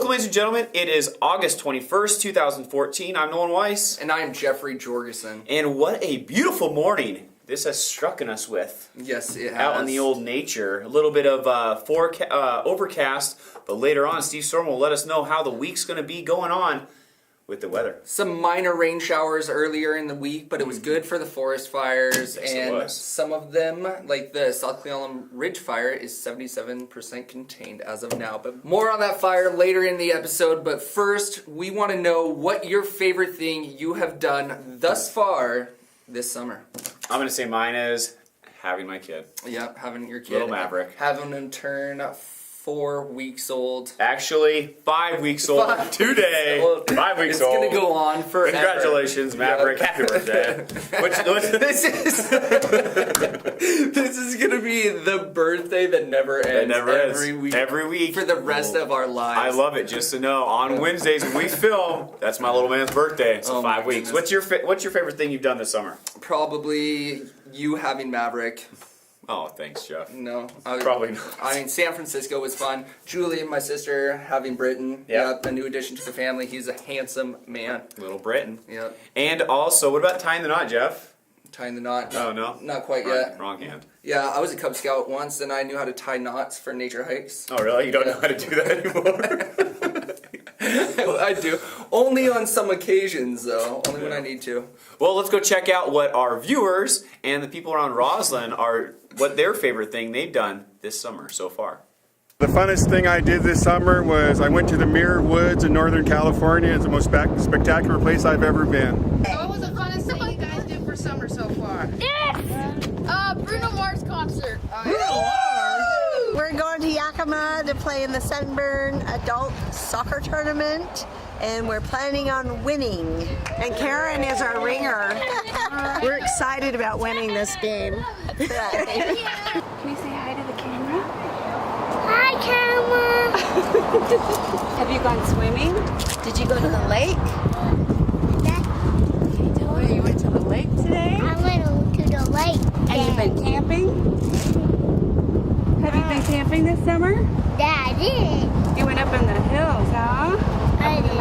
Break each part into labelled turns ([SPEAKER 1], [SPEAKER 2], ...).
[SPEAKER 1] Ladies and gentlemen, it is August 21st, 2014. I'm Nolan Weiss.
[SPEAKER 2] And I'm Jeffrey Jorgensen.
[SPEAKER 1] And what a beautiful morning this has struck us with.
[SPEAKER 2] Yes, it has.
[SPEAKER 1] Out in the old nature. A little bit of overcast, but later on, Steve Storm will let us know how the week's going to be going on with the weather.
[SPEAKER 2] Some minor rain showers earlier in the week, but it was good for the forest fires.
[SPEAKER 1] Yes,
[SPEAKER 2] and some of them, like the South Cleveland Ridge Fire, is 77% contained as of now. But more on that fire later in the episode. But first, we want to know what your favorite thing you have done thus far this summer.
[SPEAKER 1] I'm going to say mine is having my kid.
[SPEAKER 2] Yep, having your kid.
[SPEAKER 1] Little Maverick.
[SPEAKER 2] Having him turn 4 weeks old.
[SPEAKER 1] Actually, 5 weeks old today. 5 weeks old.
[SPEAKER 2] It's going to go on forever.
[SPEAKER 1] Congratulations, Maverick. Happy birthday.
[SPEAKER 2] This is going to be the birthday that never ends.
[SPEAKER 1] It never
[SPEAKER 2] every
[SPEAKER 1] ends.
[SPEAKER 2] week.
[SPEAKER 1] Every week.
[SPEAKER 2] For the rest of our lives.
[SPEAKER 1] I love it. Just to know, on Wednesdays when we film, that's my little man's birthday. So 5 weeks. What's your favorite thing you've done this summer?
[SPEAKER 2] Probably you having Maverick.
[SPEAKER 1] Oh, thanks, Jeff.
[SPEAKER 2] No.
[SPEAKER 1] Probably not.
[SPEAKER 2] I mean, San Francisco was fun. Julie and my sister having Britton.
[SPEAKER 1] Yep.
[SPEAKER 2] A new addition to the family. He's a handsome man.
[SPEAKER 1] Little Britain.
[SPEAKER 2] Yep.
[SPEAKER 1] And also, what about tying the knot, Jeff?
[SPEAKER 2] Tying the knot.
[SPEAKER 1] Oh, no?
[SPEAKER 2] Not quite yet.
[SPEAKER 1] Wrong hand.
[SPEAKER 2] Yeah, I was a Cub Scout once, and I knew how to tie knots for nature hikes.
[SPEAKER 1] Oh, really? You don't know how to do that anymore?
[SPEAKER 2] I do. Only on some occasions, though. Only when I need to.
[SPEAKER 1] Well, let's go check out what our viewers and the people around Roslyn what their favorite thing they've done this summer so far.
[SPEAKER 3] The funnest thing I did this summer was I went to the Muir Woods in Northern California. It's the most spectacular place I've ever been.
[SPEAKER 4] What was the funnest thing you guys did for summer so far?
[SPEAKER 5] Yes!
[SPEAKER 4] Bruno Mars concert.
[SPEAKER 5] We're going to Yakima to play in the Sunburn Adult Soccer Tournament, and we're planning on winning. And Karen is our ringer. We're excited about winning this game.
[SPEAKER 6] Can you say hi to the camera?
[SPEAKER 5] Hi, camera!
[SPEAKER 6] Have you gone swimming? Did you go to the lake? Okay, tell her you went to the lake today?
[SPEAKER 5] I went to the lake.
[SPEAKER 6] And you've been camping? Have you been camping this summer?
[SPEAKER 5] Yeah, I did.
[SPEAKER 6] You went up in the hills, huh?
[SPEAKER 5] I did.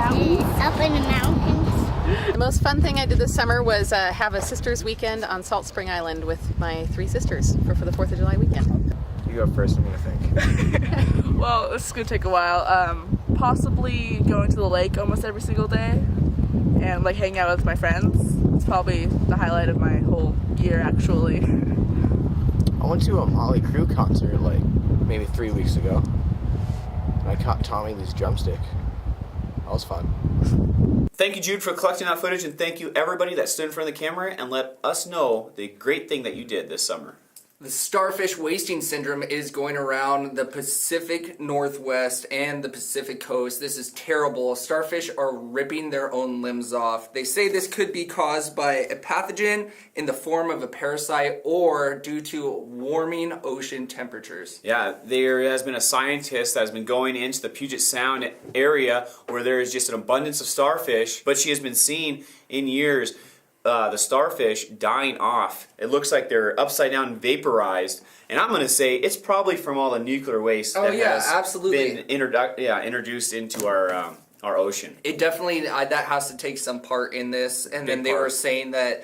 [SPEAKER 5] Up in the mountains.
[SPEAKER 7] The most fun thing I did this summer was have a sisters weekend on Salt Spring Island with my 3 sisters for the 4th of July weekend.
[SPEAKER 8] You go first, I'm gonna think.
[SPEAKER 9] Well, this is gonna take a while. Possibly going to the lake almost every single day and like hanging out with my friends. It's probably the highlight of my whole year, actually.
[SPEAKER 8] I went to a Motley Crue concert like maybe 3 weeks ago. And I caught Tommy Lee's drumstick. That was fun.
[SPEAKER 1] Thank you, Jude, for collecting that footage, and thank you, everybody that stood in front of the camera and let us know the great thing that you did this summer.
[SPEAKER 2] The starfish wasting syndrome is going around the Pacific Northwest and the Pacific Coast. This is terrible. Starfish are ripping their own limbs off. They say this could be caused by a pathogen in the form of a parasite or due to warming ocean temperatures.
[SPEAKER 1] Yeah, there has been a scientist that has been going into the Puget Sound area where there is just an abundance of starfish, but she has been seeing in years the starfish dying off. It looks like they're upside down vaporized, and I'm going to say it's probably from all the nuclear waste that has
[SPEAKER 2] absolutely
[SPEAKER 1] been introduced into our ocean.
[SPEAKER 2] It definitely that has to take some part in this, and
[SPEAKER 1] Big
[SPEAKER 2] then they
[SPEAKER 1] part.
[SPEAKER 2] were saying that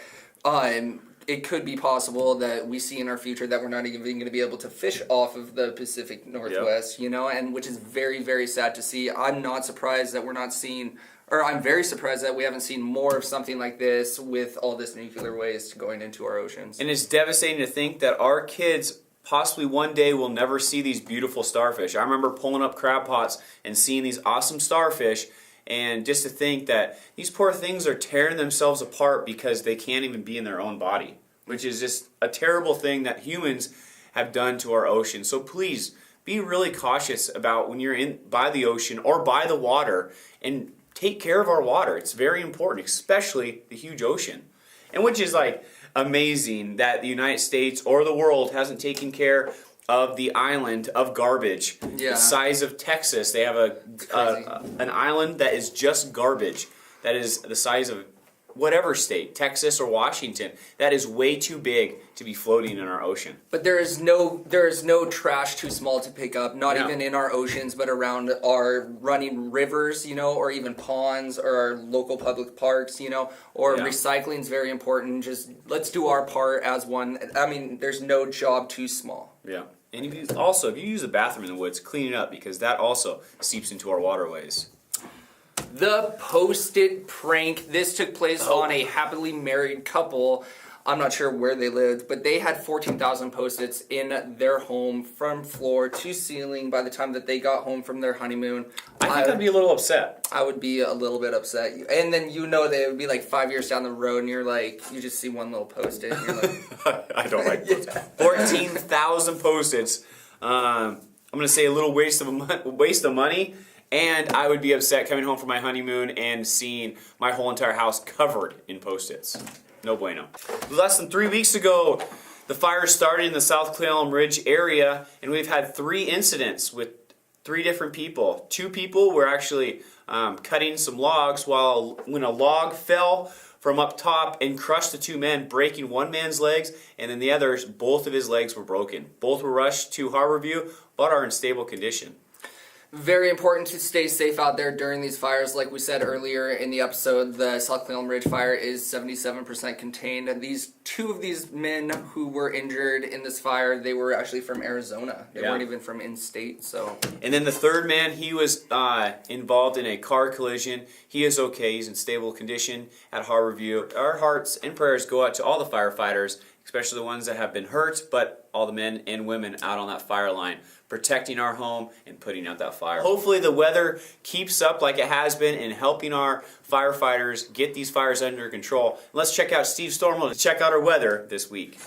[SPEAKER 2] it could be possible that we see in our future that we're not even going to be able to fish off of the Pacific Northwest, you know, and which is very, very sad to see. I'm not surprised that we're not seeing. Or I'm very surprised that we haven't seen more of something like this with all this nuclear waste going into our oceans.
[SPEAKER 1] And it's devastating to think that our kids possibly one day will never see these beautiful starfish. I remember pulling up crab pots and seeing these awesome starfish, and just to think that these poor things are tearing themselves apart because they can't even be in their own body, which is just a terrible thing that humans have done to our ocean. So please be really cautious about when you're by the ocean or by the water, and take care of our water. It's very important, especially the huge ocean. And which is like amazing that the United States or the world hasn't taken care of the island of garbage.
[SPEAKER 2] Yeah.
[SPEAKER 1] The size of Texas. They have an island that is just garbage. That is the size of whatever state, Texas or Washington. That is way too big to be floating in our ocean.
[SPEAKER 2] But there is no trash too small to pick up, not
[SPEAKER 1] No.
[SPEAKER 2] even in our oceans, but around our running rivers, or even ponds or our local public parks, or recycling is very important. Just let's do our part as one. I mean, there's no job too small.
[SPEAKER 1] Yeah. And if you use the bathroom in the woods, clean it up because that also seeps into our waterways.
[SPEAKER 2] The Post-it prank. This took place on a happily married couple. I'm not sure where they lived, but they had 14,000 Post-its in their home from floor to ceiling by the time that they got home from their honeymoon.
[SPEAKER 1] I think I'd be a little upset.
[SPEAKER 2] I would be a little bit upset. And then they would be like 5 years down the road and you're like, you just see one little Post-it and you're like...
[SPEAKER 1] I don't like those. 14,000 Post-its. I'm going to say a little waste of money. And I would be upset coming home from my honeymoon and seeing my whole entire house covered in Post-its. No bueno. Less than 3 weeks ago, the fire started in the South Cle Elum Ridge area, and we've had 3 incidents with 3 different people. 2 people were actually cutting some logs when a log fell from up top and crushed the 2 men, breaking one man's legs, and then the others, both of his legs were broken. Both were rushed to Harborview, but are in stable condition.
[SPEAKER 2] Very important to stay safe out there during these fires. Like we said earlier in the episode, the South Cle Elum Ridge fire is 77% contained. And 2 of these men who were injured in this fire, they were actually from Arizona. They weren't even from in-state. So. And
[SPEAKER 1] then the 3rd man, he was involved in a car collision. He is okay. He's in stable condition at Harborview. Our hearts and prayers go out to all the firefighters, especially the ones that have been hurt, but all the men and women out on that fire line, protecting our home and putting out that fire. Hopefully the weather keeps up like it has been and helping our firefighters get these fires under control. Let's check out Steve Stormo to check out our weather this week.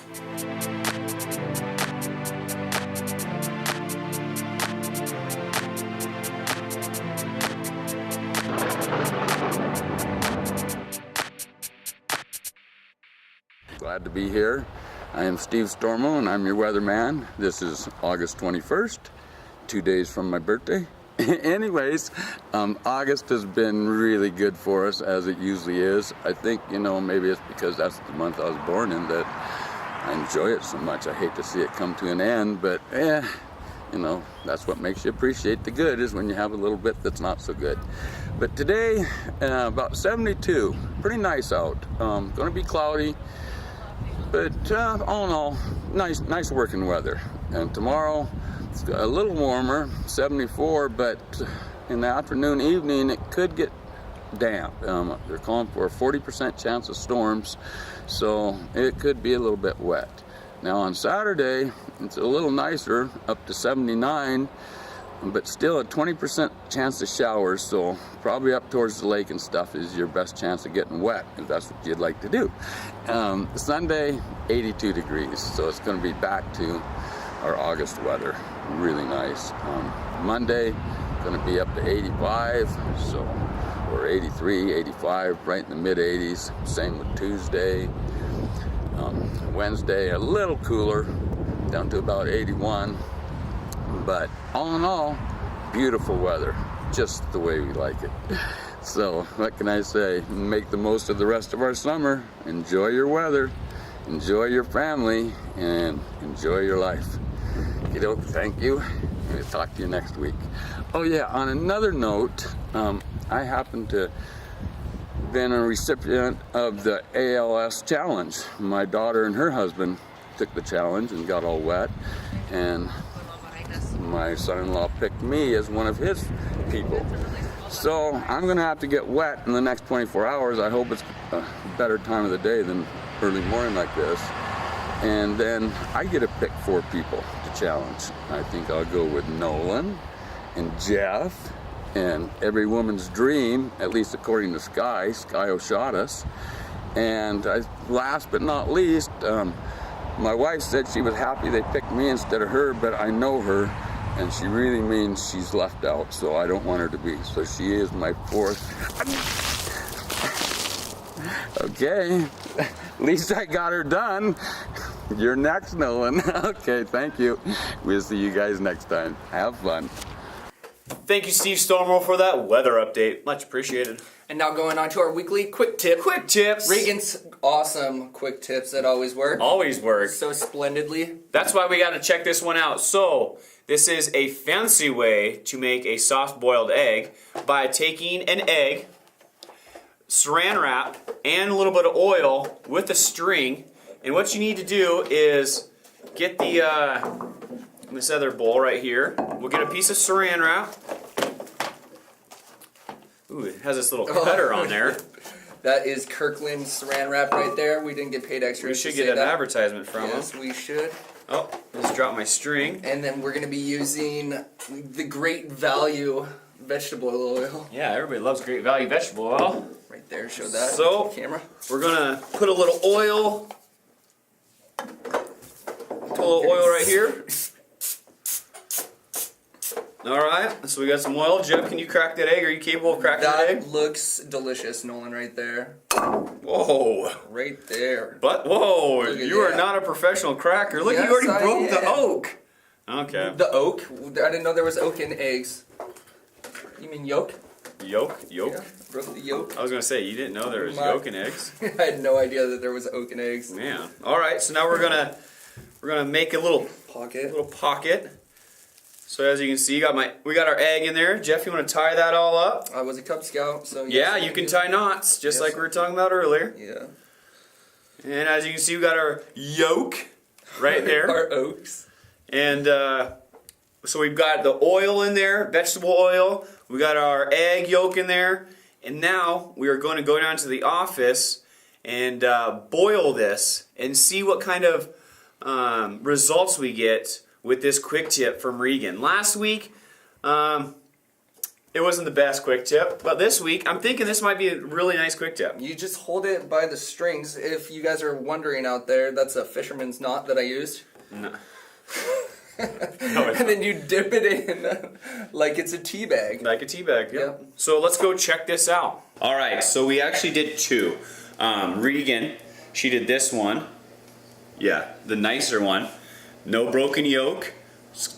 [SPEAKER 10] Glad to be here. I am Steve Stormo and I'm your weatherman. This is August 21st, 2 days from my birthday. Anyways, August has been really good for us, as it usually is. I think, maybe it's because that's the month I was born in that I enjoy it so much. I hate to see it come to an end, but that's what makes you appreciate the good, is when you have a little bit that's not so good. But today, about 72, pretty nice out. Going to be cloudy. But all in all, nice working weather. And tomorrow, it's a little warmer, 74, but in the afternoon, evening, it could get damp. They're calling for a 40% chance of storms, so it could be a little bit wet. Now on Saturday, it's a little nicer, up to 79, but still a 20% chance of showers, so probably up towards the lake and stuff is your best chance of getting wet, if that's what you'd like to do. Sunday, 82 degrees, so it's going to be back to our August weather. Really nice. Monday, going to be up to 85, or 83, 85, right in the mid-80s. Same with Tuesday. Wednesday, a little cooler, down to about 81. But all in all, beautiful weather, just the way we like it. So what can I say? Make the most of the rest of our summer. Enjoy your weather, enjoy your family, and enjoy your life. Thank you. I'll talk to you next week. Oh yeah, on another note, I happen to been a recipient of the ALS challenge. My daughter and her husband took the challenge and got all wet, and my son-in-law picked me as one of his people. So I'm gonna have to get wet in the next 24 hours. I hope it's a better time of the day than early morning like this. And then I get to pick 4 people to challenge. I think I'll go with Nolan and Jeff and every woman's dream, at least according to Sky Oshadas. And last but not least, my wife said she was happy they picked me instead of her, but I know her, and she really means she's left out, so I don't want her to be. So she is my 4th. Okay, at least I got her done. You're next, Nolan. Okay, thank you. We'll see you guys next time. Have fun.
[SPEAKER 1] Thank you, Steve Stormo, for that weather update. Much appreciated.
[SPEAKER 2] And now going on to our weekly quick tip.
[SPEAKER 1] Quick tips.
[SPEAKER 2] Regan's awesome quick tips that always work.
[SPEAKER 1] Always work.
[SPEAKER 2] So splendidly.
[SPEAKER 1] That's why we got to check this one out. So, this is a fancy way to make a soft-boiled egg by taking an egg, saran wrap, and a little bit of oil with a string. And what you need to do is get this other bowl right here. We'll get a piece of saran wrap. Ooh, it has this little cutter on there.
[SPEAKER 2] That is Kirkland saran wrap right there. We didn't get paid extra.
[SPEAKER 1] We should get an advertisement from them.
[SPEAKER 2] Yes, we should.
[SPEAKER 1] Oh, just dropped my string.
[SPEAKER 2] And then we're going to be using the Great Value vegetable oil.
[SPEAKER 1] Yeah, everybody loves Great Value vegetable oil.
[SPEAKER 2] Right there, show that
[SPEAKER 1] So,
[SPEAKER 2] to the camera.
[SPEAKER 1] We're going to put a little oil. Put a little oil right here. Alright, so we got some oil. Jeff, can you crack that egg? Are you capable of cracking that egg?
[SPEAKER 2] That looks delicious, Nolan, right there.
[SPEAKER 1] Whoa.
[SPEAKER 2] Right there.
[SPEAKER 1] But, whoa,
[SPEAKER 2] Look at
[SPEAKER 1] you are
[SPEAKER 2] that.
[SPEAKER 1] not a professional cracker. Look,
[SPEAKER 2] Yes,
[SPEAKER 1] you already
[SPEAKER 2] I
[SPEAKER 1] broke the
[SPEAKER 2] am.
[SPEAKER 1] oak. Okay.
[SPEAKER 2] The oak? I didn't know there was oak in eggs. You mean yolk?
[SPEAKER 1] Yolk?
[SPEAKER 2] Yeah, broke the yolk.
[SPEAKER 1] I was going to say, you didn't know there was yolk in eggs?
[SPEAKER 2] I had no idea that there was oak in eggs.
[SPEAKER 1] Yeah. Alright, so now we're gonna make a little pocket. So as you can see, we got our egg in there. Jeff, you want to tie that all up?
[SPEAKER 2] I was a Cub Scout, so
[SPEAKER 1] Yeah, you can tie knots, just like we were talking about earlier.
[SPEAKER 2] Yeah.
[SPEAKER 1] And as you can see, we got our yolk right there.
[SPEAKER 2] Our oaks.
[SPEAKER 1] And so we've got the oil in there, vegetable oil. We got our egg yolk in there. And now we are going to go down to the office and boil this and see what kind of results we get with this quick tip from Regan. Last week, it wasn't the best quick tip, but this week, I'm thinking this might be a really nice quick tip.
[SPEAKER 2] You just hold it by the strings. If you guys are wondering out there, that's a fisherman's knot that I used.
[SPEAKER 1] No.
[SPEAKER 2] And then you dip it in like it's a tea bag.
[SPEAKER 1] Like a tea bag, yep. So let's go check this out. All right, so we actually did two. Regan, she did this one. Yeah, the nicer one. No broken yolk,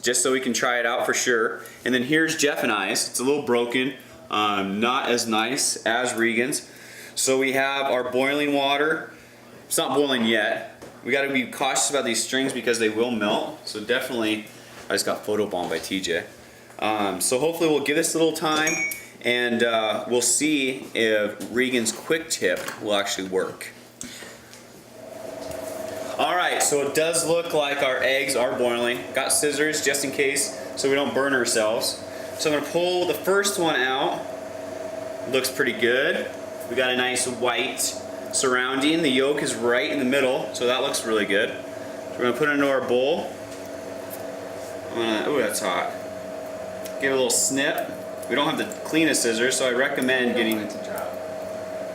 [SPEAKER 1] just so we can try it out for sure. And then here's Jeff and I's. It's a little broken, not as nice as Regan's. So we have our boiling water. It's not boiling yet. We got to be cautious about these strings because they will melt. So definitely, I just got photobombed by TJ. So hopefully we'll give this a little time and we'll see if Regan's quick tip will actually work. Alright, so it does look like our eggs are boiling. Got scissors just in case so we don't burn ourselves. So I'm going to pull the first one out. Looks pretty good. We got a nice white surrounding. The yolk is right in the middle, so that looks really good. So we're going to put it into our bowl. Ooh, that's hot. Give it a little snip. We don't have the cleanest scissors, so I recommend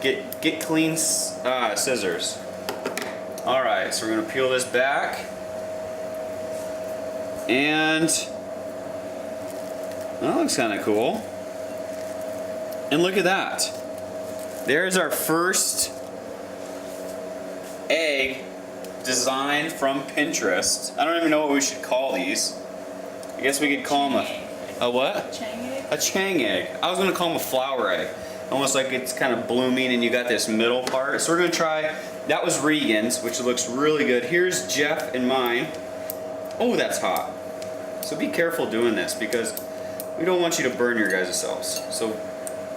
[SPEAKER 1] get clean scissors. Alright, so we're going to peel this back. And that looks kind of cool. And look at that. There's our first egg designed from Pinterest. I don't even know what we should call these. I guess we could call them a what?
[SPEAKER 6] Chang egg?
[SPEAKER 1] A Chang egg. I was going to call them a flower egg. Almost like it's kind of blooming and you got this middle part. So we're going to try, that was Regan's, which looks really good. Here's Jeff and mine. Oh, that's hot. So be careful doing this because we don't want you to burn your guys' selves. So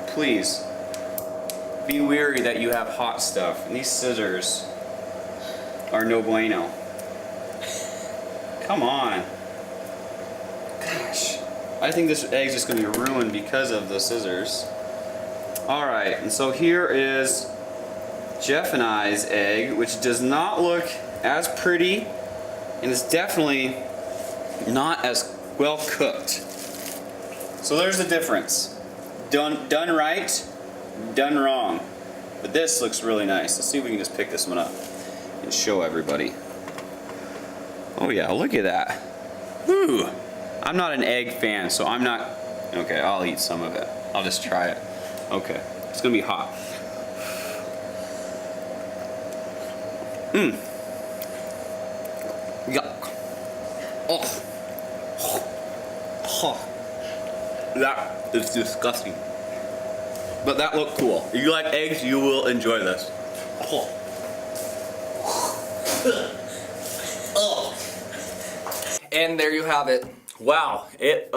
[SPEAKER 1] please, be wary that you have hot stuff. And these scissors are no bueno. Come on. Gosh. I think this egg's just going to be ruined because of the scissors. Alright, and so here is Jeff and I's egg, which does not look as pretty and is definitely not as well cooked. So there's the difference. Done right, done wrong. But this looks really nice. Let's see if we can just pick this one up and show everybody. Oh yeah, look at that. Whew. I'm not an egg fan, so I'm not... Okay, I'll eat some of it. I'll just try it. Okay, it's gonna be hot. Yuck. Oh. That is disgusting. But that looked cool. If you like eggs, you will enjoy this. Oh.
[SPEAKER 2] And there you have it.
[SPEAKER 1] Wow. It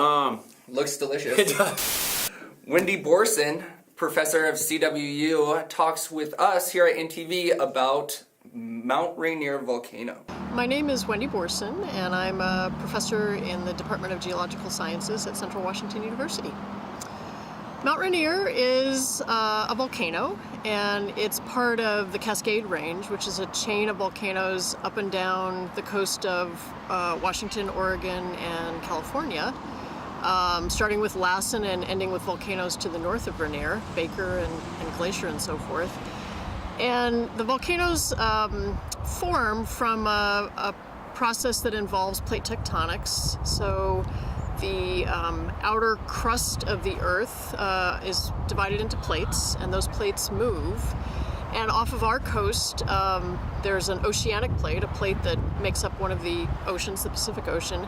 [SPEAKER 2] Looks delicious.
[SPEAKER 1] it does.
[SPEAKER 2] Wendy Borson, professor of CWU, talks with us here at INTV about Mount Rainier volcano.
[SPEAKER 11] My name is Wendy Borson, and I'm a professor in the Department of Geological Sciences at Central Washington University. Mount Rainier is a volcano, and it's part of the Cascade Range, which is a chain of volcanoes up and down the coast of Washington, Oregon, and California, starting with Lassen and ending with volcanoes to the north of Rainier, Baker and Glacier and so forth. And the volcanoes form from a process that involves plate tectonics. So the outer crust of the Earth is divided into plates, and those plates move. And off of our coast, there's an oceanic plate, a plate that makes up one of the oceans, the Pacific Ocean,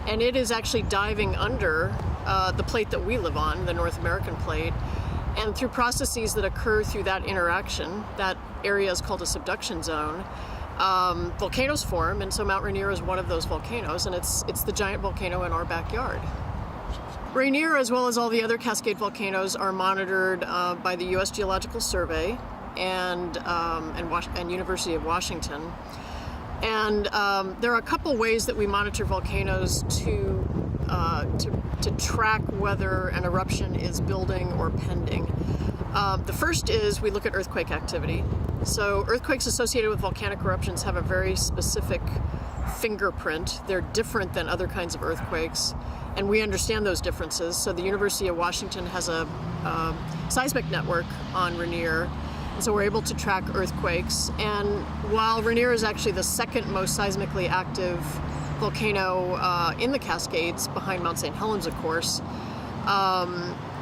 [SPEAKER 11] and it is actually diving under the plate that we live on, the North American plate. And through processes that occur through that interaction, that area is called a subduction zone, volcanoes form, and so Mount Rainier is one of those volcanoes, and it's the giant volcano in our backyard. Rainier, as well as all the other Cascade volcanoes, are monitored by the U.S. Geological Survey and University of Washington. And there are a couple ways that we monitor volcanoes to track whether an eruption is building or pending. The first is we look at earthquake activity. So earthquakes associated with volcanic eruptions have a very specific fingerprint. They're different than other kinds of earthquakes, and we understand those differences. So the University of Washington has a seismic network on Rainier, and so we're able to track earthquakes. And while Rainier is actually the second most seismically active volcano in the Cascades, behind Mount St. Helens, of course,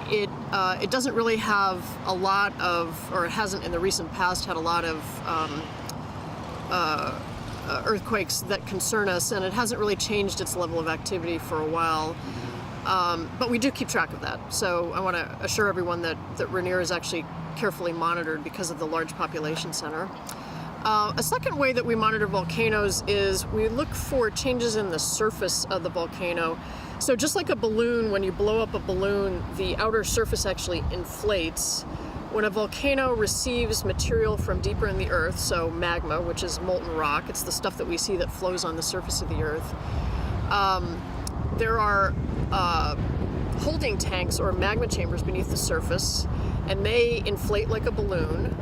[SPEAKER 11] it doesn't really have a lot of, or it hasn't in the recent past had a lot of earthquakes that concern us, and it hasn't really changed its level of activity for a while. But we do keep track of that. So I want to assure everyone that Rainier is actually carefully monitored because of the large population center. A second way that we monitor volcanoes is we look for changes in the surface of the volcano. So just like a balloon, when you blow up a balloon, the outer surface actually inflates. When a volcano receives material from deeper in the earth, so magma, which is molten rock, it's the stuff that we see that flows on the surface of the earth, there are holding tanks or magma chambers beneath the surface, and they inflate like a balloon.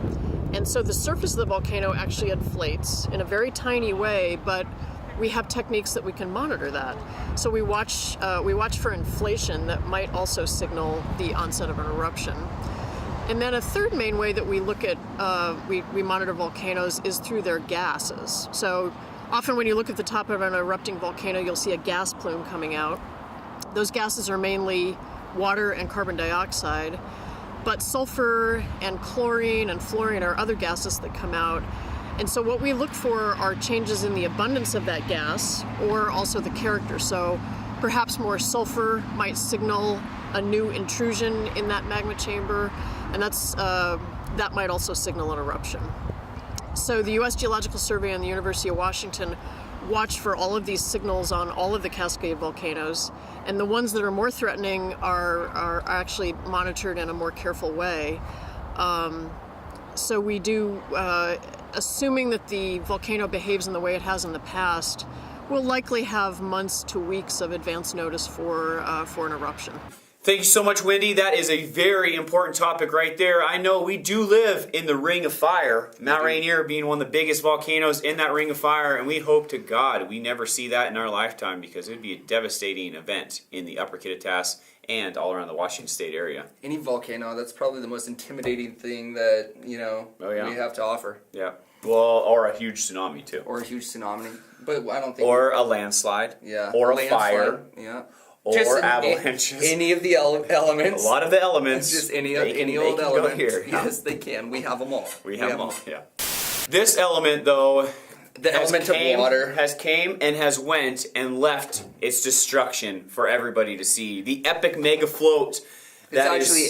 [SPEAKER 11] And so the surface of the volcano actually inflates in a very tiny way, but we have techniques that we can monitor that. So we watch for inflation that might also signal the onset of an eruption. And then a third main way that we look at, we monitor volcanoes is through their gases. So often when you look at the top of an erupting volcano, you'll see a gas plume coming out. Those gases are mainly water and carbon dioxide. But sulfur and chlorine and fluorine are other gases that come out. And so what we look for are changes in the abundance of that gas, or also the character. So perhaps more sulfur might signal a new intrusion in that magma chamber, and that might also signal an eruption. So the U.S. Geological Survey and the University of Washington watch for all of these signals on all of the Cascade volcanoes, and the ones that are more threatening are actually monitored in a more careful way. So we do, assuming that the volcano behaves in the way it has in the past, we'll likely have months to weeks of advance notice for an eruption.
[SPEAKER 1] Thank you so much, Wendy. That is a very important topic right there. I know we do live in the Ring of Fire, Mount Rainier being one of the biggest volcanoes in that Ring of Fire, and we hope to God we never see that in our lifetime, because it would be a devastating event in the Upper Kittitas and all around the Washington State area.
[SPEAKER 2] Any volcano, that's probably the most intimidating thing that, we have to offer.
[SPEAKER 1] Yeah. Well, or a huge tsunami, too.
[SPEAKER 2] Or a huge tsunami. But I don't think...
[SPEAKER 1] Or a landslide.
[SPEAKER 2] Yeah.
[SPEAKER 1] Or a fire.
[SPEAKER 2] Yeah.
[SPEAKER 1] Or avalanches.
[SPEAKER 2] Any of the elements.
[SPEAKER 1] A lot of the elements.
[SPEAKER 2] Just any old element.
[SPEAKER 1] Here, yeah.
[SPEAKER 2] Yes, they can. We have them all.
[SPEAKER 1] We have them all, yeah. This element, though,
[SPEAKER 2] The element of water
[SPEAKER 1] has came and has went and left its destruction for everybody to see. The epic mega float.
[SPEAKER 2] It's actually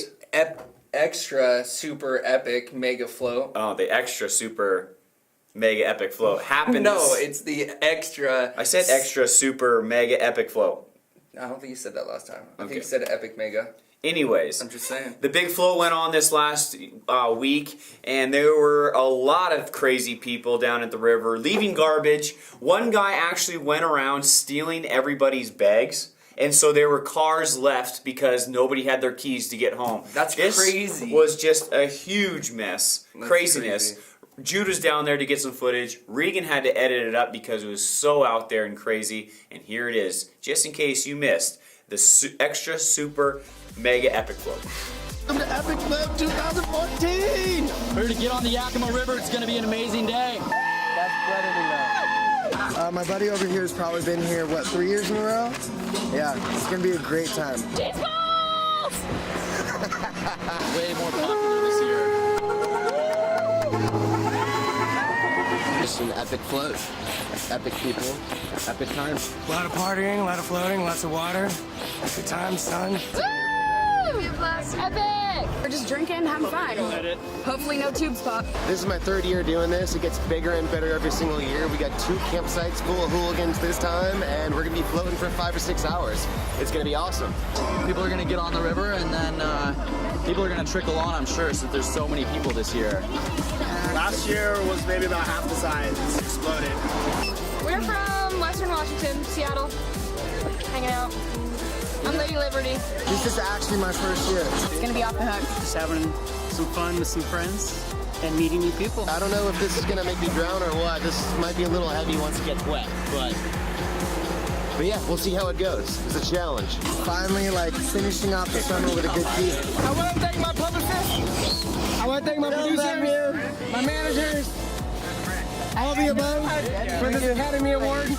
[SPEAKER 2] extra super epic mega float.
[SPEAKER 1] Oh, the extra super mega epic float happens.
[SPEAKER 2] No, it's the extra.
[SPEAKER 1] I said extra super mega epic float.
[SPEAKER 2] I don't think you said that last time. I think you said epic mega.
[SPEAKER 1] Anyways,
[SPEAKER 2] I'm just saying.
[SPEAKER 1] The big float went on this last week, and there were a lot of crazy people down at the river leaving garbage. One guy actually went around stealing everybody's bags, and so there were cars left because nobody had their keys to get home.
[SPEAKER 2] That's crazy.
[SPEAKER 1] This was just a huge mess.
[SPEAKER 2] That's
[SPEAKER 1] Craziness.
[SPEAKER 2] crazy.
[SPEAKER 1] Judah's down there to get some footage. Regan had to edit it up because it was so out there and crazy. And here it is, just in case you missed the extra super mega epic float.
[SPEAKER 12] Welcome to Epic Float 2014! We're to get on the Yakima River. It's going to be an amazing day. That's better than
[SPEAKER 13] my buddy over here has probably been here, 3 years in a row? Yeah, it's going to be a great time.
[SPEAKER 12] Cheese balls! Way more popular this year.
[SPEAKER 8] Just an epic float. Epic people. Epic time.
[SPEAKER 14] A lot of partying, a lot of floating, lots of water. Good time, sun.
[SPEAKER 15] Epic! We're just drinking, having fun. Hopefully no tubes pop.
[SPEAKER 13] This is my 3rd year doing this. It gets bigger and better every single year. We got 2 campsites full of hooligans this time, and we're gonna be floating for 5 or 6 hours. It's gonna be awesome.
[SPEAKER 12] People are going to get on the river, and then people are going to trickle on, I'm sure, since there's so many people this year.
[SPEAKER 16] Last year was maybe about half the size. It's exploded.
[SPEAKER 15] We're from Western Washington, Seattle, hanging out. I'm Lady Liberty.
[SPEAKER 13] This is actually my first year.
[SPEAKER 15] It's gonna be off the hook.
[SPEAKER 17] Just having some fun with some friends and meeting new people.
[SPEAKER 13] I don't know if this is gonna make me drown or what. This might be a little heavy once it gets wet, but yeah, we'll see how it goes. It's a challenge. Finally, finishing off the summer with a good team.
[SPEAKER 14] I want to thank my publicist. I want to thank my producers, my managers, all of the above for this Academy Award.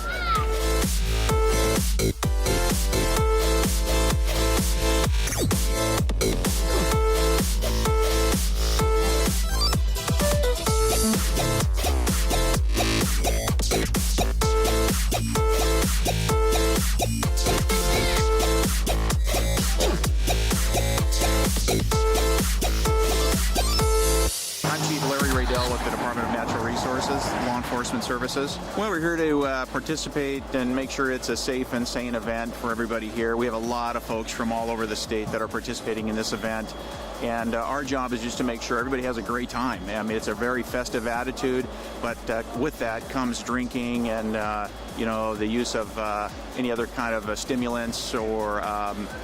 [SPEAKER 18] With the Department of Natural Resources, Law Enforcement Services. Well, we're here to participate and make sure it's a safe and sane event for everybody here. We have a lot of folks from all over the state that are participating in this event, and our job is just to make sure everybody has a great time. I mean, it's a very festive attitude, but with that comes drinking and the use of any other kind of stimulants or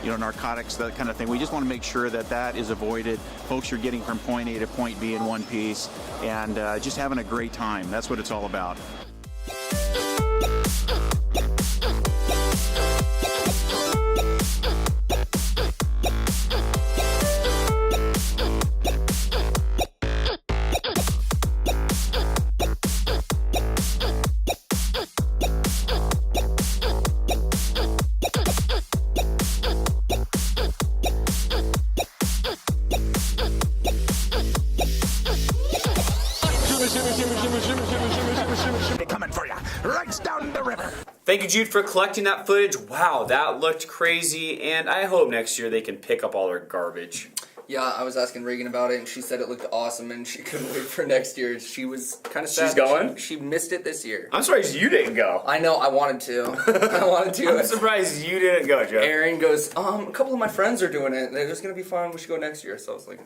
[SPEAKER 18] narcotics, that kind of thing. We just want to make sure that that is avoided. Folks are getting from point A to point B in one piece and just having a great time. That's what it's all about.
[SPEAKER 12] Coming for you, right down the river.
[SPEAKER 1] Thank you, Jude, for collecting that footage. Wow, that looked crazy, and I hope next year they can pick up all their garbage.
[SPEAKER 2] Yeah, I was asking Reagan about it, and she said it looked awesome, and she couldn't wait for next year. She was kind of sad.
[SPEAKER 1] She's going?
[SPEAKER 2] She missed it this year.
[SPEAKER 1] I'm surprised you didn't go.
[SPEAKER 2] I know, I wanted to.
[SPEAKER 1] I'm surprised you didn't go, Joe.
[SPEAKER 2] Aaron goes, a couple of my friends are doing it. They're just going to be fun. We should go next year. So I was like,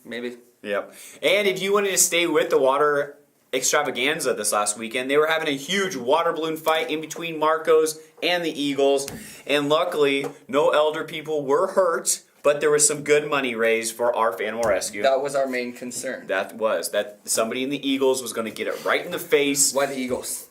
[SPEAKER 2] maybe.
[SPEAKER 1] Yep. And if you wanted to stay with the water extravaganza this last weekend, they were having a huge water balloon fight in between Marcos and the Eagles. And luckily, no elder people were hurt, but there was some good money raised for ARF Animal Rescue.
[SPEAKER 2] That was our main concern.
[SPEAKER 1] That somebody in the Eagles was going to get it right in the face.
[SPEAKER 2] Why the Eagles?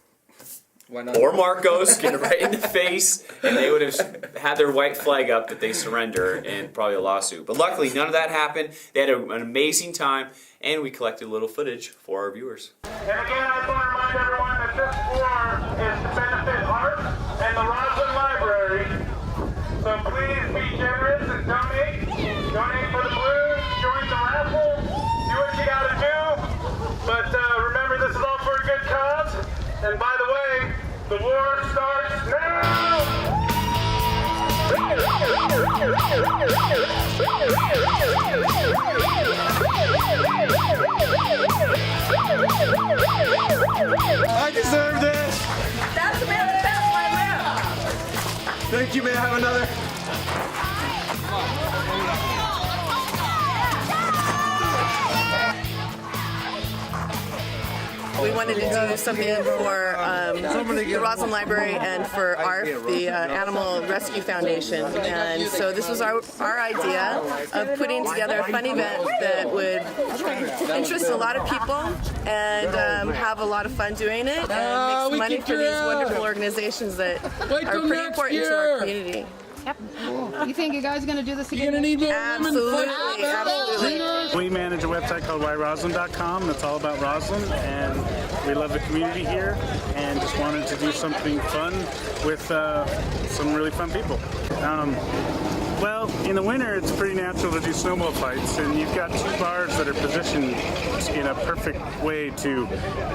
[SPEAKER 2] Why not?
[SPEAKER 1] Or Marcos, get it right in the face, and they would have had their white flag up that they surrender and probably a lawsuit. But luckily, none of that happened. They had an amazing time, and we collected a little footage for our viewers.
[SPEAKER 19] And again, I just want to remind everyone that this floor is to benefit ARC and the Roslyn Library. So please be generous and donate. Donate for the balloons, join the raffle, do what you gotta do. But remember, this is And by the way, the war starts now!
[SPEAKER 3] I deserve this!
[SPEAKER 4] That's the man that passed my lip.
[SPEAKER 3] Thank you, may I have another?
[SPEAKER 6] We wanted to do something for the Roslyn Library and for ARF, the Animal Rescue Foundation. And so this was our idea of putting together a fun event that would interest a lot of people and have a lot some doing it and make some money for these wonderful organizations that are pretty important to our community.
[SPEAKER 4] Yep. You think you guys are going to do this again?
[SPEAKER 6] You're going to need more absolutely, absolutely.
[SPEAKER 17] We manage a website called whyroslyn.com that's all about Roslyn, and we love the community here and just wanted to do something fun with some really fun people. Well, in the winter it's pretty natural to do snowball fights, and you've got two bars that are positioned in a perfect way to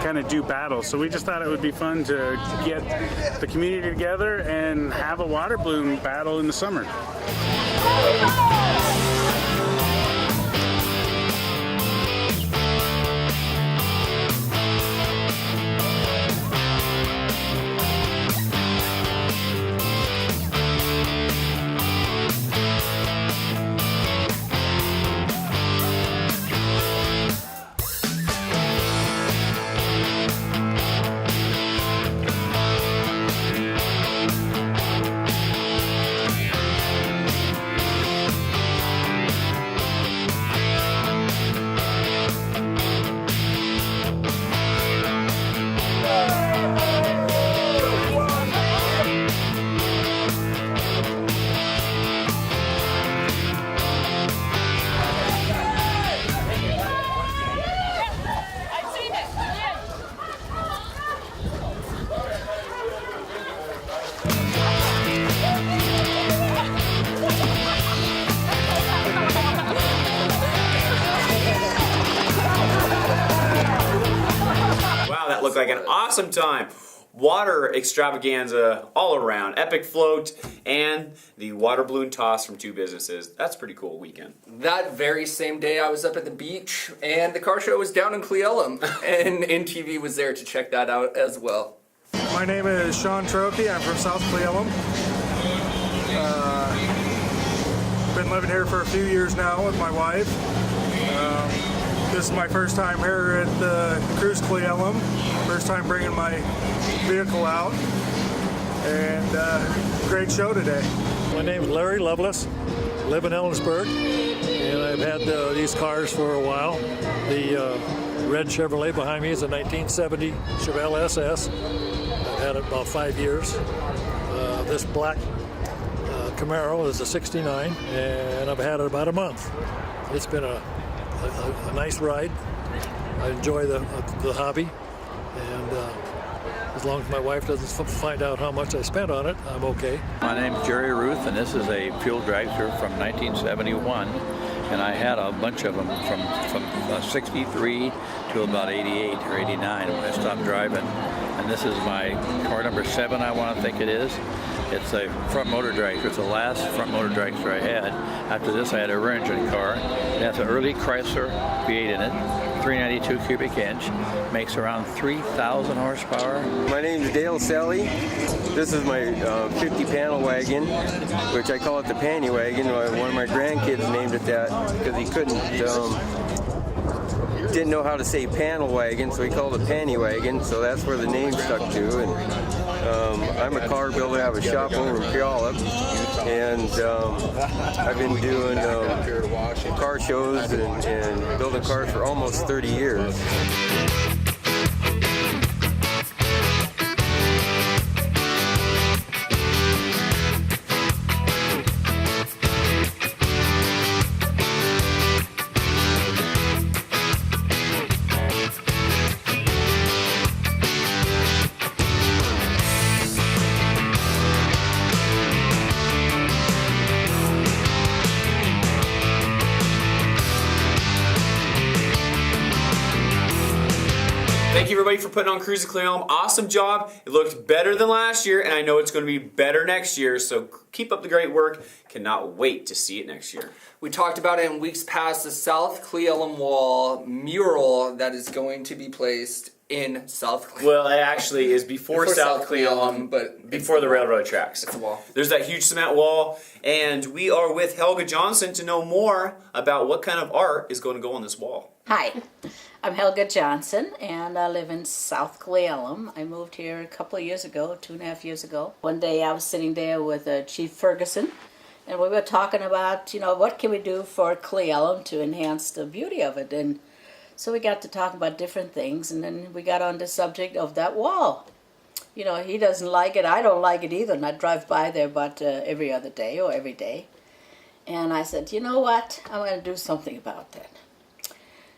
[SPEAKER 17] kind of do battle. So we just thought it would be fun to get the community together and have a water balloon battle in the summer.
[SPEAKER 1] Looked like an awesome time. Water extravaganza all around. Epic float and the water balloon toss from two businesses. That's a pretty cool weekend.
[SPEAKER 2] That very same day I was up at the beach and the car show was down in Cle Elum and INTV was there to check that out as well.
[SPEAKER 20] My name is Sean Trokey. I'm from South Cle Elum. Been living here for a few years now with my wife. This is my first time here at the Cruise Cle Elum. First time bringing my vehicle out, and great show today.
[SPEAKER 21] My name is Larry Lovelace, live in Ellensburg, and I've had these cars for a while. The red Chevrolet behind me is a 1970 Chevelle SS. I've had it about 5 years. This black Camaro is a 69, and I've had it about a month. It's been a nice ride. I enjoy the hobby, and as long as my wife doesn't find out how much I spent on it, I'm okay.
[SPEAKER 22] My name's Jerry Ruth, and this is a fuel dragster from 1971, and I had a bunch of them from 63 to about 88 or 89 when I stopped driving. And this is my car number 7, I want to think it is. It's a front motor dragster. It's the last front motor dragster I had. After this, I had a rear engine car. It has an early Chrysler V8 in it, 392 cubic inch, makes around 3,000 horsepower.
[SPEAKER 23] My name is Dale Sally. This is my 50 panel wagon, which I call it the panty wagon. One of my grandkids named it that because he didn't know how to say panel wagon, so he called it panty wagon, so that's where the name stuck to. And I'm a car builder. I have a shop over in Puyallup, and I've been doing car shows and building cars for almost 30 years.
[SPEAKER 1] Thank you everybody for putting on Cruise to Cleom. Awesome job. It looked better than last year, and I know it's going to be better next year, so keep up the great work. Cannot wait to see it next year.
[SPEAKER 2] We talked about it in weeks past, the South Cle Elum Wall mural that is going to be placed in South Cle.
[SPEAKER 1] Well, it actually is before South Cle Elum,
[SPEAKER 2] but
[SPEAKER 1] before the railroad tracks.
[SPEAKER 2] It's a wall.
[SPEAKER 1] There's that huge cement wall, and we are with Helga Johnson to know more about what kind of art is going to go on this wall.
[SPEAKER 5] Hi, I'm Helga Johnson, and I live in South Cle Elum. I moved here a couple of years ago, 2.5 years ago. One day I was sitting there with Chief Ferguson, and we were talking about, what can we do for Cle Elum to enhance the beauty of it. And so we got to talk about different things, and then we got on the subject of that wall. He doesn't like it, I don't like it either, and I drive by there about every other day or every day. And I said, you know what, I'm going to do something about that.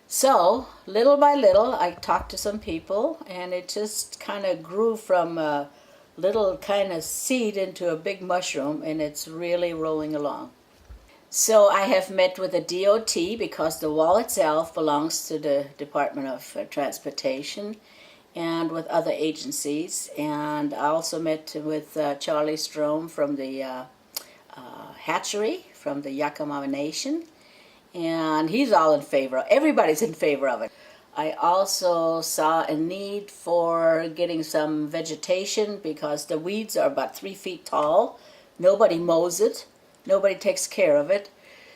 [SPEAKER 5] So, little by little, I talked to some people, and it just kind of grew from a little kind of seed into a big mushroom, and it's really rolling along. So I have met with the DOT because the wall itself belongs to the Department of Transportation and with other agencies. And I also met with Charlie Strom from the hatchery from the Yakama Nation. And he's all in favor. Everybody's in favor of it. I also saw a need for getting some vegetation because the weeds are about 3 feet tall. Nobody mows it. Nobody takes care of it.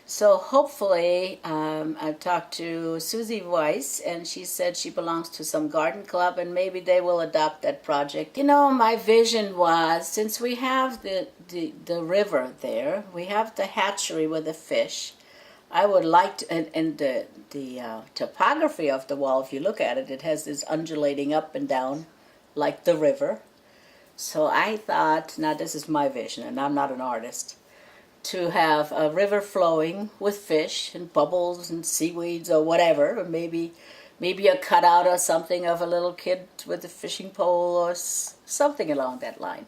[SPEAKER 5] So hopefully, I've talked to Susie Weiss, and she said she belongs to some garden club, and maybe they will adopt that project. My vision was, since we have the river there, we have the hatchery with the fish, I would like to, and the topography of the wall, if you look at it, it has this undulating up and down like the river. So I thought, now this is my vision, and I'm not an artist, to have a river flowing with fish and bubbles and seaweeds or whatever, or maybe a cutout or something of a little kid with a fishing pole or something along that line.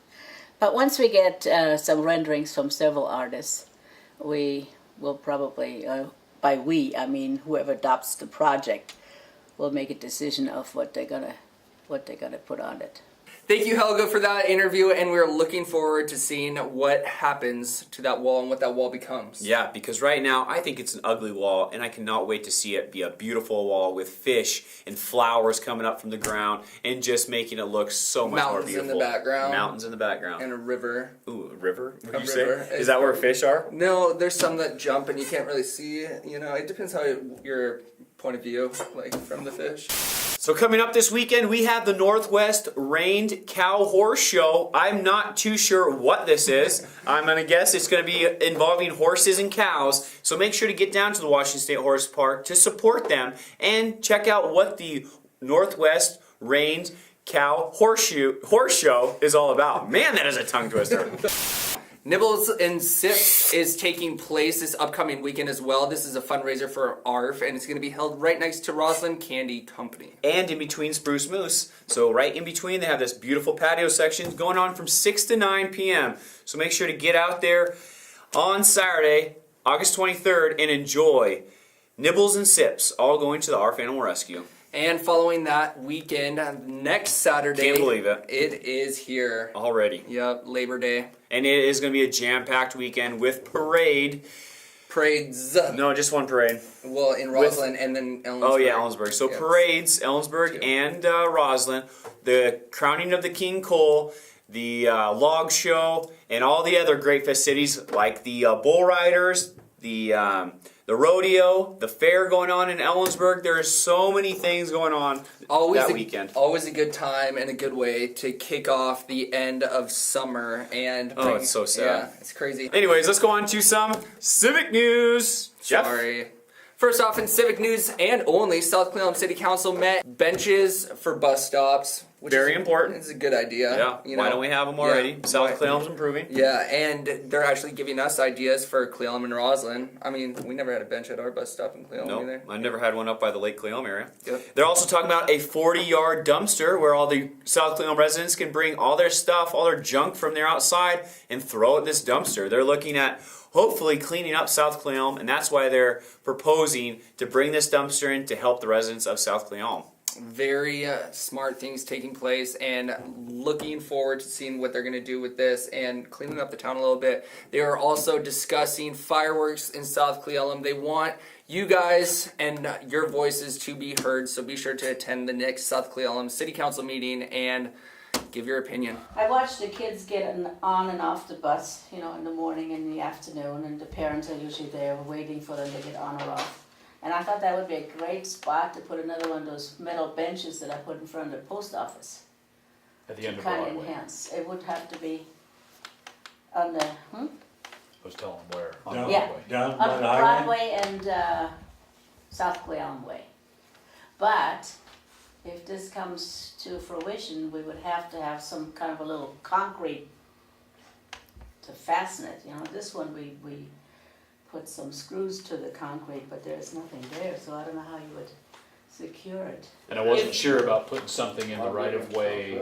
[SPEAKER 5] But once we get some renderings from several artists, we will probably, by we, I mean whoever adopts the project, will make a decision of what they're gonna put on it.
[SPEAKER 2] Thank you, Helga, for that interview, and we're looking forward to seeing what happens to that wall and what that wall becomes.
[SPEAKER 1] Yeah, because right now I think it's an ugly wall, and I cannot wait to see it be a beautiful wall with fish and flowers coming up from the ground and just making it look so much more beautiful.
[SPEAKER 2] Mountains in the background.
[SPEAKER 1] Mountains in the background.
[SPEAKER 2] And a river.
[SPEAKER 1] Ooh, a river? What did you
[SPEAKER 2] river.
[SPEAKER 1] say? Is that where fish are?
[SPEAKER 2] No, there's some that jump and you can't really see. It depends how your point of view, like from the fish.
[SPEAKER 1] So coming up this weekend, we have the Northwest Reined Cow Horse Show. I'm not too sure what this is. I'm going to guess it's going to be involving horses and cows. So make sure to get down to the Washington State Horse Park to support them and check out what the Northwest Reined Cow Horse Show is all about. Man, that is a tongue twister.
[SPEAKER 2] Nibbles and Sips is taking place this upcoming weekend as well. This is a fundraiser for ARF, and it's going to be held right next to Roslyn Candy Company.
[SPEAKER 1] And in between Spruce Moose. So right in between, they have this beautiful patio section going on from 6 to 9 p.m. So make sure to get out there on Saturday, August 23rd, and enjoy Nibbles and Sips, all going to the ARF Animal Rescue.
[SPEAKER 2] And following that weekend, next Saturday.
[SPEAKER 1] Can't believe it.
[SPEAKER 2] It is here.
[SPEAKER 1] Already.
[SPEAKER 2] Yep, Labor Day.
[SPEAKER 1] And it is going to be a jam-packed weekend with parades. No, just one parade.
[SPEAKER 2] Well, in Roslyn and then Ellensburg.
[SPEAKER 1] Oh, yeah, Ellensburg. So
[SPEAKER 2] yes.
[SPEAKER 1] Parades, Ellensburg and Roslyn, the crowning of the King Cole, the log show, and all the other great festivities like the bull riders, the rodeo, the fair going on in Ellensburg. There are so many things going on that weekend.
[SPEAKER 2] Always a good time and a good way to kick off the end of summer. And
[SPEAKER 1] it's so sad.
[SPEAKER 2] Yeah, it's crazy.
[SPEAKER 1] Anyways, let's go on to some civic news. Jeff?
[SPEAKER 2] Sorry. First off, in civic news and only, South Cle Elum City Council met benches for bus stops. Which
[SPEAKER 1] Very important.
[SPEAKER 2] It's a good idea.
[SPEAKER 1] Yeah. Why don't we have them already?
[SPEAKER 2] Yeah.
[SPEAKER 1] South Cle Elum's improving.
[SPEAKER 2] Yeah, and they're actually giving us ideas for Cle Elum and Roslyn. I mean, we never had a bench at our bus stop in Cle Elum either.
[SPEAKER 1] I never had one up by the Lake Cle Elum area.
[SPEAKER 2] Yep.
[SPEAKER 1] They're also talking about a 40-yard dumpster where all the South Cle Elum residents can bring all their stuff, all their junk from their outside and throw it in this dumpster. They're looking at hopefully cleaning up South Cle Elum, and that's why they're proposing to bring this dumpster in to help the residents of South Cle Elum.
[SPEAKER 2] Very smart things taking place, and looking forward to seeing what they're going to do with this and cleaning up the town a little bit. They are also discussing fireworks in South Cle Elum. They want you guys and your voices to be heard, so be sure to attend the next South Cle Elum City Council meeting and give your opinion.
[SPEAKER 5] I watch the kids get on and off the bus, you know, in the morning and the afternoon, and the parents are usually there waiting for them to get on or off. And I thought that would be a great spot to put another one of those metal benches that I put in front of the post office.
[SPEAKER 7] At the end of
[SPEAKER 5] Kind of
[SPEAKER 7] Broadway.
[SPEAKER 5] enhance. It would have to be on the,
[SPEAKER 7] I was telling them where. On
[SPEAKER 5] Yeah.
[SPEAKER 7] Broadway.
[SPEAKER 5] on Broadway and South Cle Elum Way. But if this comes to fruition, we would have to have some kind of a little concrete to fasten it. You know, this one we put some screws to the concrete, but there's nothing there, so I don't know how you would secure it.
[SPEAKER 7] And I wasn't sure about putting something in the right of way,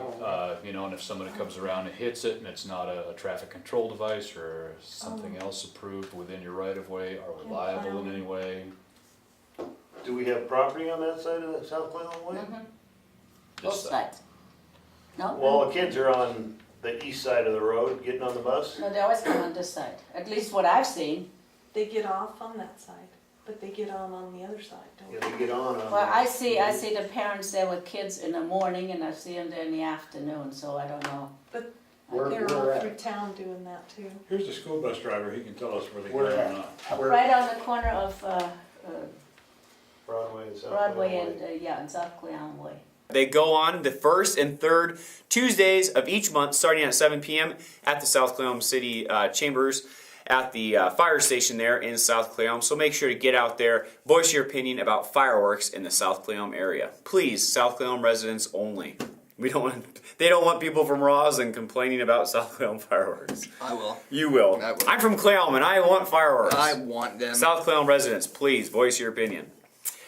[SPEAKER 7] you know, and if somebody comes around and hits it and it's not a traffic control device or something else approved within your right of way, are we liable in any way?
[SPEAKER 9] Do we have property on that side of the South Cle Elum Way?
[SPEAKER 5] Both sides. No?
[SPEAKER 9] Well, the kids are on the east side of the road getting on the bus.
[SPEAKER 5] No, they always come on this side, at least what I've seen.
[SPEAKER 10] They get off on that side, but they get on the other side, don't
[SPEAKER 9] Yeah, they get on.
[SPEAKER 5] Well, I see the parents there with kids in the morning, and I see them there in the afternoon, so I don't know.
[SPEAKER 10] But
[SPEAKER 9] Where-
[SPEAKER 10] they're
[SPEAKER 9] where
[SPEAKER 10] all
[SPEAKER 9] at?
[SPEAKER 10] through town doing that too.
[SPEAKER 24] Here's the school bus driver, he can tell us where they
[SPEAKER 9] Where
[SPEAKER 24] go
[SPEAKER 9] at?
[SPEAKER 24] or not.
[SPEAKER 5] Right on the corner of
[SPEAKER 9] Broadway and South
[SPEAKER 5] Broadway
[SPEAKER 9] Cle Elum Way.
[SPEAKER 5] and and South Cle Elum Way.
[SPEAKER 1] They go on the first and third Tuesdays of each month, starting at 7 p.m. at the South Cle Elum City Chambers at the fire station there in South Cle Elum. So make sure to get out there, voice your opinion about fireworks in the South Cle Elum area. Please, South Cle Elum residents only. They don't want people from Roslyn complaining about South Cle Elum fireworks.
[SPEAKER 2] I will.
[SPEAKER 1] You will.
[SPEAKER 2] I will.
[SPEAKER 1] I'm from Cle Elum and I want fireworks.
[SPEAKER 2] I want them.
[SPEAKER 1] South Cle Elum residents, please voice your opinion.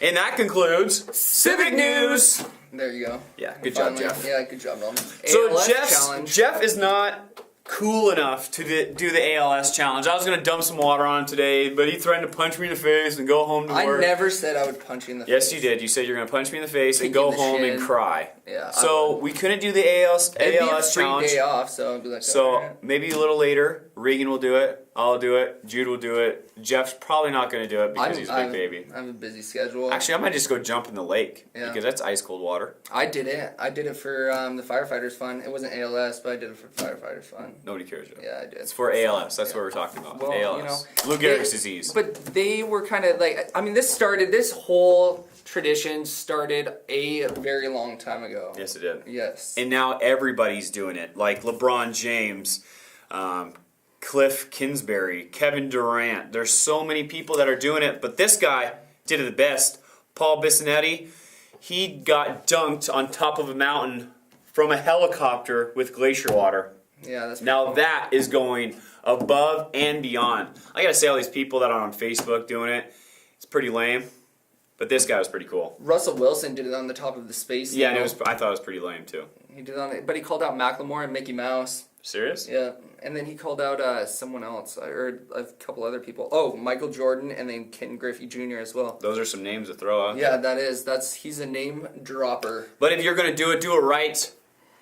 [SPEAKER 1] And that concludes Civic News.
[SPEAKER 2] There you go.
[SPEAKER 1] Yeah, good job,
[SPEAKER 2] Finally.
[SPEAKER 1] Jeff.
[SPEAKER 2] Yeah, good job, Mom.
[SPEAKER 1] So
[SPEAKER 2] ALS
[SPEAKER 1] Jeff is not cool enough to do the ALS challenge. I was going to dump some water on him today, but he threatened to punch me in the face and go home to work.
[SPEAKER 2] I never said I would punch you in the face.
[SPEAKER 1] Yes, you did. You said you're going to punch me in the face and
[SPEAKER 2] Kick
[SPEAKER 1] go
[SPEAKER 2] you in the
[SPEAKER 1] home and
[SPEAKER 2] shin.
[SPEAKER 1] cry.
[SPEAKER 2] Yeah.
[SPEAKER 1] So we couldn't do the ALS
[SPEAKER 2] It'd be a free
[SPEAKER 1] challenge.
[SPEAKER 2] day off, so I'd be like,
[SPEAKER 1] So
[SPEAKER 2] alright.
[SPEAKER 1] maybe a little later, Regan will do it. I'll do it. Jude will do it. Jeff's probably not going to do it because he's a big baby.
[SPEAKER 2] I have a busy schedule.
[SPEAKER 1] Actually, I might just go jump in the lake
[SPEAKER 2] Yeah.
[SPEAKER 1] because that's ice cold water.
[SPEAKER 2] I did it. I did it for the firefighters' fun. It wasn't ALS, but I did it for firefighters' fun.
[SPEAKER 1] Nobody cares. Jeff.
[SPEAKER 2] Yeah, I did.
[SPEAKER 1] It's for ALS. That's what we're talking about.
[SPEAKER 2] Well,
[SPEAKER 1] ALS.
[SPEAKER 2] you know,
[SPEAKER 1] Lou Gehrig's disease.
[SPEAKER 2] But they were kind of like, I mean, this whole tradition started a very long time ago.
[SPEAKER 1] Yes, it did.
[SPEAKER 2] Yes.
[SPEAKER 1] And now everybody's doing it. Like LeBron James, Cliff Kingsbury, Kevin Durant. There's so many people that are doing it, but this guy did it the best. Paul Bissonnetti, he got dunked on top of a mountain from a helicopter with glacier water.
[SPEAKER 2] Yeah, that's
[SPEAKER 1] now
[SPEAKER 2] cool.
[SPEAKER 1] that is going above and beyond. I gotta say, all these people that are on Facebook doing it, it's pretty lame. But this guy was pretty cool.
[SPEAKER 2] Russell Wilson did it on the top of the space.
[SPEAKER 1] Yeah, and I thought it was pretty lame too.
[SPEAKER 2] He did it on it, but he called out Macklemore and Mickey Mouse.
[SPEAKER 1] Serious?
[SPEAKER 2] Yeah, and then he called out someone else. I heard a couple other people. Oh, Michael Jordan, and then Ken Griffey Jr. as well.
[SPEAKER 1] Those are some names to throw out.
[SPEAKER 2] Yeah, he's a name dropper.
[SPEAKER 1] But if you're gonna do it right.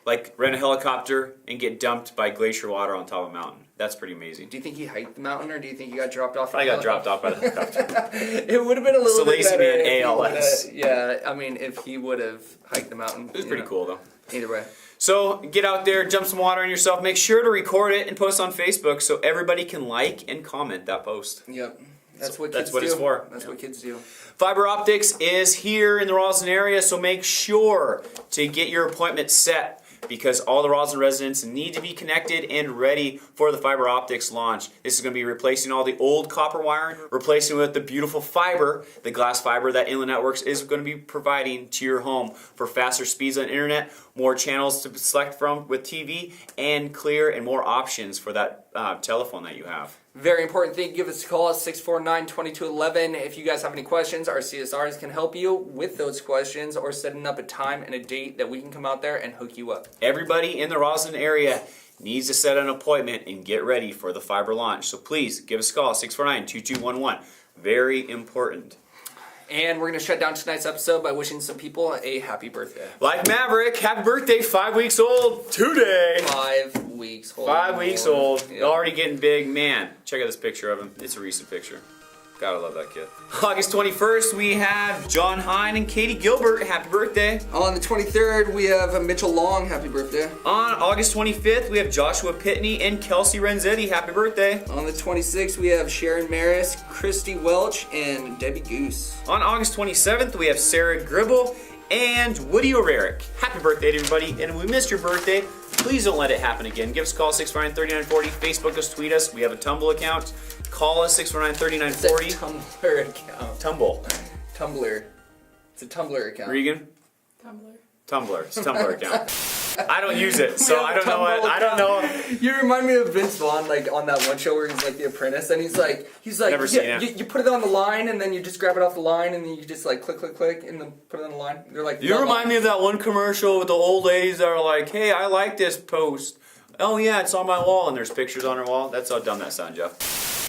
[SPEAKER 1] Like rent a helicopter and get dumped by glacier water on top of a mountain. That's pretty amazing.
[SPEAKER 2] Do you think he hiked the mountain, or do you think he got dropped off?
[SPEAKER 1] I got dropped off by the helicopter.
[SPEAKER 2] It would have been a little bit
[SPEAKER 1] Lazy
[SPEAKER 2] better.
[SPEAKER 1] Man
[SPEAKER 2] if he
[SPEAKER 1] ALS.
[SPEAKER 2] would've- Yeah, I mean, if he would have hiked the mountain.
[SPEAKER 1] It was pretty cool though.
[SPEAKER 2] Either way.
[SPEAKER 1] So get out there, dump some water on yourself. Make sure to record it and post on Facebook so everybody can like and comment that post.
[SPEAKER 2] Yep. That's what
[SPEAKER 1] That's
[SPEAKER 2] kids
[SPEAKER 1] what
[SPEAKER 2] do.
[SPEAKER 1] it's for.
[SPEAKER 2] That's what kids do.
[SPEAKER 1] Fiber optics is here in the Roslyn area, so make sure to get your appointment set because all the Roslyn residents need to be connected and ready for the fiber optics launch. This is going to be replacing all the old copper wiring, replacing with the beautiful fiber, the glass fiber that Inland Networks is going to be providing to your home for faster speeds on internet, more channels to select from with TV, and clear and more options for that telephone that you have.
[SPEAKER 2] Very important thing, give us a call at 649-2211. If you guys have any questions, our CSRs can help you with those questions or setting up a time and a date that we can come out there and hook you up.
[SPEAKER 1] Everybody in the Roslyn area needs to set an appointment and get ready for the fiber launch. So please give us a call, 649-2211. Very important.
[SPEAKER 2] And we're going to shut down tonight's episode by wishing some people a happy birthday.
[SPEAKER 1] Like Maverick, happy birthday, 5 weeks old today.
[SPEAKER 2] 5 weeks old.
[SPEAKER 1] 5 weeks old.
[SPEAKER 2] Yep.
[SPEAKER 1] Already getting big. Man, check out this picture of him. It's a recent picture. Gotta love that kid. August 21st, we have John Hine and Katie Gilbert. Happy birthday.
[SPEAKER 2] On the 23rd, we have Mitchell Long. Happy birthday.
[SPEAKER 1] On August 25th, we have Joshua Pitney and Kelsey Renzetti. Happy birthday.
[SPEAKER 2] On the 26th, we have Sharon Maris, Christy Welch, and Debbie Goose.
[SPEAKER 1] On August 27th, we have Sarah Gribble and Woody O'Rarick. Happy birthday to everybody. And if we missed your birthday, please don't let it happen again. Give us a call, 649-3940. Facebook us, tweet us. We have a Tumblr account. Call us, 649-3940.
[SPEAKER 2] Tumblr account. Tumblr. It's a Tumblr account.
[SPEAKER 1] Regan? Tumblr. It's a Tumblr account. I don't use it,
[SPEAKER 2] We
[SPEAKER 1] so
[SPEAKER 2] have
[SPEAKER 1] I
[SPEAKER 2] a
[SPEAKER 1] don't know
[SPEAKER 2] Tumblr
[SPEAKER 1] what. I don't know.
[SPEAKER 2] account. You remind me of Vince Vaughn, like on that one show where he's like the apprentice, and he's like,
[SPEAKER 1] Never seen it.
[SPEAKER 2] you put it on the line, and then you just grab it off the line, and then you just like click, and then put it on the line. They're like,
[SPEAKER 1] You remind me of that one commercial with the old ladies that are like, hey, I like this post. Oh yeah, it's on my wall, and there's pictures on her wall. That's how dumb that sounds, Jeff.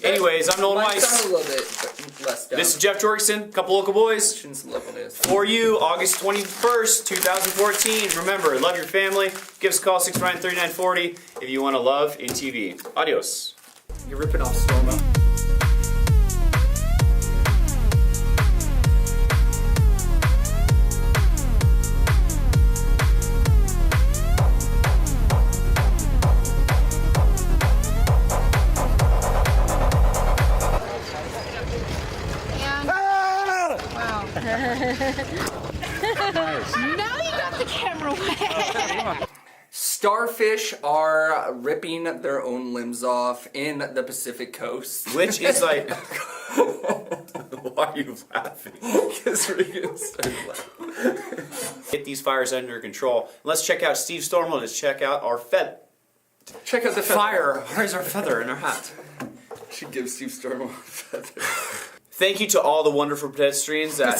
[SPEAKER 1] Anyways, I'm Nolan
[SPEAKER 2] Mine
[SPEAKER 1] Weiss.
[SPEAKER 2] sound a little bit less dumb.
[SPEAKER 1] This is Jeff Jorgensen, couple local boys.
[SPEAKER 2] Some local news.
[SPEAKER 1] For you, August 21st, 2014. Remember, love your family. Give us a call, 649-3940 if you want to love INTV. Adios.
[SPEAKER 2] You're ripping off Stormo.
[SPEAKER 4] Now you got the camera wet.
[SPEAKER 2] Starfish are ripping their own limbs off in the Pacific Coast.
[SPEAKER 1] Which is like... Why are you laughing?
[SPEAKER 2] Because Regan started laughing.
[SPEAKER 1] Get these fires under control. Let's check out Steve Stormo. Let's check out our
[SPEAKER 2] Check out the
[SPEAKER 1] fire. Where's our feather in our hat?
[SPEAKER 2] Should give Steve Stormo a feather.
[SPEAKER 1] Thank you to all the wonderful pedestrians that...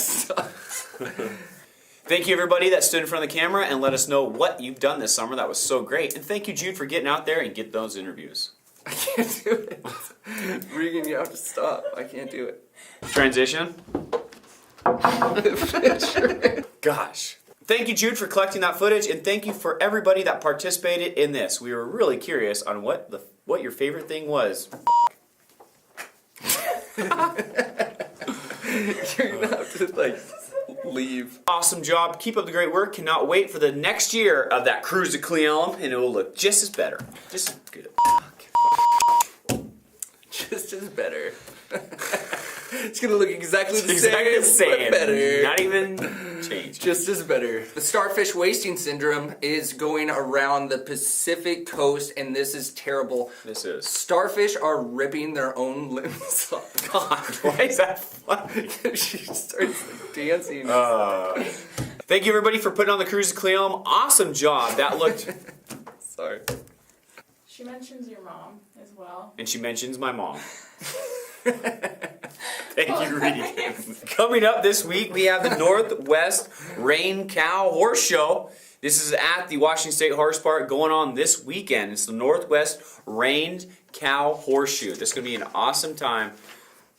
[SPEAKER 1] Thank you everybody that stood in front of the camera and let us know what you've done this summer. That was so great. And thank you, Jude, for getting out there and get those interviews.
[SPEAKER 2] I can't do it. Regan, you have to stop. I can't do it.
[SPEAKER 1] Transition. Gosh. Thank you, Jude, for collecting that footage, and thank you for everybody that participated in this. We were really curious on what your favorite thing was.
[SPEAKER 2] You're gonna have to like leave.
[SPEAKER 1] Awesome job. Keep up the great work. Cannot wait for the next year of that cruise to Cle Elum, and it will look just as better. Just as good.
[SPEAKER 2] Just as better. It's gonna look exactly the
[SPEAKER 1] Exactly the
[SPEAKER 2] same,
[SPEAKER 1] same.
[SPEAKER 2] but better.
[SPEAKER 1] Not even changed.
[SPEAKER 2] Just as better. The starfish wasting syndrome is going around the Pacific coast, and this is terrible.
[SPEAKER 1] This is.
[SPEAKER 2] Starfish are ripping their own limbs off.
[SPEAKER 1] God, why is that funny?
[SPEAKER 2] She starts like, dancing.
[SPEAKER 1] Thank you everybody for putting on the cruise to Cle Elum. Awesome job. That looked...
[SPEAKER 2] Sorry.
[SPEAKER 10] She mentions your mom as well.
[SPEAKER 1] And she mentions my mom. Thank you, Regan. Coming up this week, we have the Northwest Rain Cow Horse Show. This is at the Washington State Horse Park going on this weekend. It's the Northwest Rained Cow Horseshoe. This is going to be an awesome time.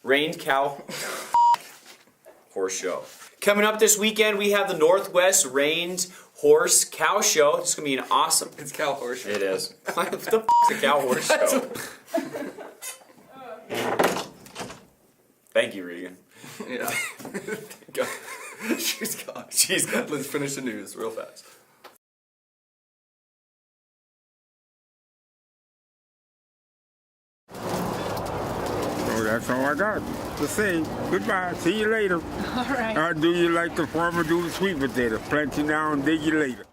[SPEAKER 1] Rained Cow Horse Show. Coming up this weekend, we have the Northwest Rained Horse Cow Show. It's going to be an awesome...
[SPEAKER 2] It's Cow Horse Show.
[SPEAKER 1] It is. What the f*** is a Cow Horse Show? Thank you, Regan.
[SPEAKER 2] Yeah. Go. She's gone.
[SPEAKER 1] She's gone.
[SPEAKER 2] Let's finish the news real fast.
[SPEAKER 3] So that's all I got to say. Goodbye. See you later.
[SPEAKER 4] All right.
[SPEAKER 3] Do you like the farmer do the sweet potato? Plant you now and dig you later.